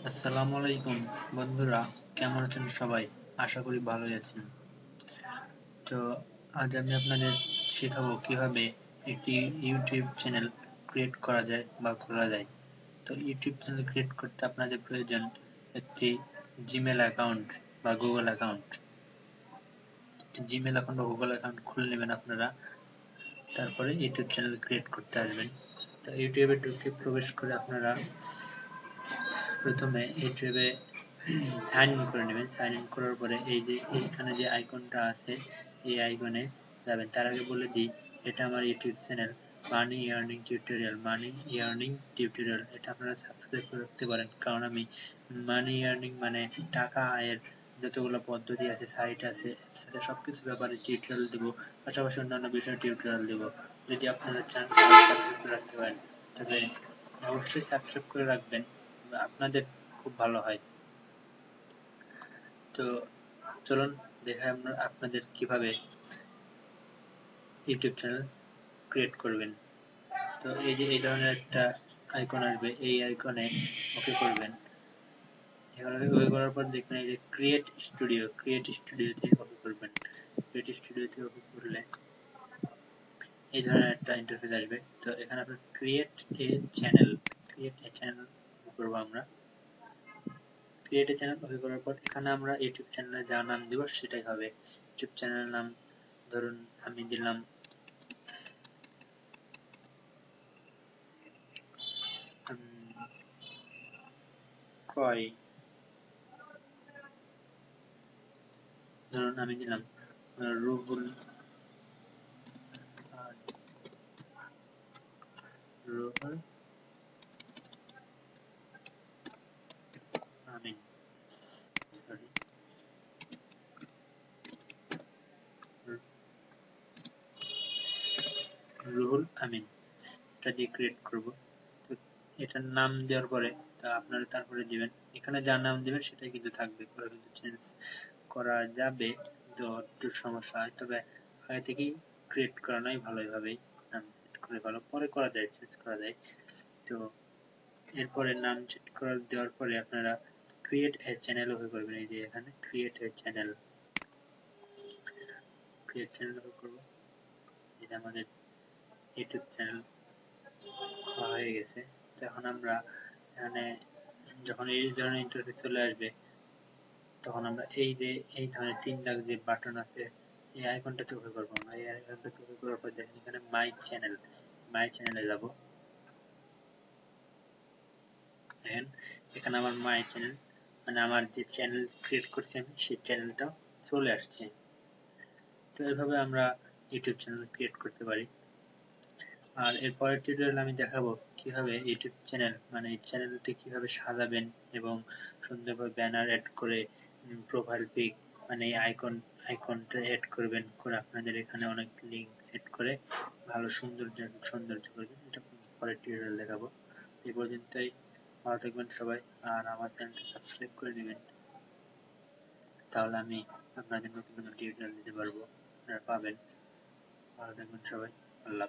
আসসালামু আলাইকুম বন্ধুরা, কেমন আছেন সবাই? আশা করি ভালোই আছেন। তো আজ আমি আপনাদের শেখাবো কিভাবে একটি ইউটিউব চ্যানেল ক্রিয়েট করা যায় বা খোলা যায়। তো ইউটিউব চ্যানেল ক্রিয়েট করতে আপনাদের প্রয়োজন একটি জিমেল অ্যাকাউন্ট বা গুগল অ্যাকাউন্ট। জিমেল অ্যাকাউন্ট বা গুগল অ্যাকাউন্ট খুলে নেবেন আপনারা, তারপরে ইউটিউব চ্যানেল ক্রিয়েট করতে আসবেন। তো ইউটিউবে ঢুকে প্রবেশ করে আপনারা প্রথমে ইউটিউবে সাইন ইন করে নেবেন। সাইন ইন করার পরে এই যে এইখানে যে আইকনটা আছে এই আইকনে যাবেন। তার আগে বলে দিই, এটা আমার ইউটিউব চ্যানেল মানি ইয়ার্নিং টিউটোরিয়াল। এটা আপনারা সাবস্ক্রাইব করে রাখতে পারেন, কারণ আমি মানি ইয়ার্নিং মানে টাকা আয়ের যতগুলো পদ্ধতি আছে, সাইট আছে, অ্যাপস আছে, সবকিছু ব্যাপারে টিউটোরিয়াল দেবো, পাশাপাশি অন্যান্য বিষয়ে টিউটোরিয়াল দেবো। যদি আপনারা চান সাবস্ক্রাইব করে রাখতে পারেন, তবে অবশ্যই সাবস্ক্রাইব করে রাখবেন, আপনাদের খুব ভালো হয়। তো চলুন দেখাই আপনাদের কিভাবে ইউটিউব চ্যানেল ক্রিয়েট করবেন। তো এই যে এই ধরনের একটা আইকন আসবে, এই আইকনে ওকে করবেন। এখানে ওকে করার পর দেখবেন এই যে ক্রিয়েট স্টুডিওতে ওকে করবেন। ক্রিয়েট স্টুডিওতে ওকে করলে এই ধরনের একটা ইন্টারফেস আসবে। তো এখানে আপনার ক্রিয়েট এ চ্যানেল করবো আমরা। ক্রিয়েট এ চ্যানেল ওকে করার পর এখানে আমরা ইউটিউব চ্যানেলে যা নাম দিব সেটাই হবে। ইউটিউব চ্যানেলের নাম ধরুন আমি দিলাম ক্রয়, ধরুন আমি দিলাম রুহুল আমিন, সরি, রুহুল আমিন, এটা দিয়ে ক্রিয়েট করব। তো এটার নাম দেওয়ার পরে তা আপনারা তারপরে দিবেন, এখানে যা নাম দিবেন সেটাই কিন্তু থাকবে, পরে কিন্তু চেঞ্জ করা যাবে, কিন্তু একটু সমস্যা হয়। তবে আগে থেকেই ক্রিয়েট করানোই ভালো, এইভাবেই নাম সেট করে ভালো, পরে করা যায়, চেঞ্জ করা যায়। তো এরপরে নাম সেট করে দেওয়ার পরে আপনারা ক্রিয়েট এ চ্যানেল ওকে করবেন। এই যে এখানে ক্রিয়েট এ চ্যানেল ওকে করব। এটা আমাদের ইউটিউব চ্যানেল খোলা হয়ে গেছে। তো এখন আমরা এখানে যখন এই ধরনের ইন্টারফেস চলে আসবে, তখন আমরা এই যে এই ধরনের 3 লাখ যে বাটন আছে এই আইকনটাতে ওকে করবো। আমরা এই আইকনটাতে ওকে করার পর দেখেন এখানে মাই চ্যানেলে যাব। দেখেন এখানে আমার মাই চ্যানেল মানে আমার যে চ্যানেল ক্রিয়েট করছি আমি সেই চ্যানেলটা চলে আসছে। তো এভাবে আমরা ইউটিউব চ্যানেল ক্রিয়েট করতে পারি। আর এর পরের টিউটোরিয়ালে আমি দেখাবো কিভাবে ইউটিউব চ্যানেল মানে এই চ্যানেলটি কিভাবে সাজাবেন এবং সুন্দরভাবে ব্যানার অ্যাড করে প্রোফাইল পিক মানে এই আইকনটা অ্যাড করবেন, করে আপনাদের এখানে অনেক লিঙ্ক সেট করে ভালো সৌন্দর্য করবেন। এটা পরের টিউটোরিয়াল দেখাবো। এই পর্যন্তই, ভালো থাকবেন সবাই, আর আমার চ্যানেলটা সাবস্ক্রাইব করে দিবেন, তাহলে আমি আপনাদের নতুন টিউটোরিয়াল দিতে পারবো, আপনারা পাবেন। ভালো থাকবেন সবাই, আল্লাহ।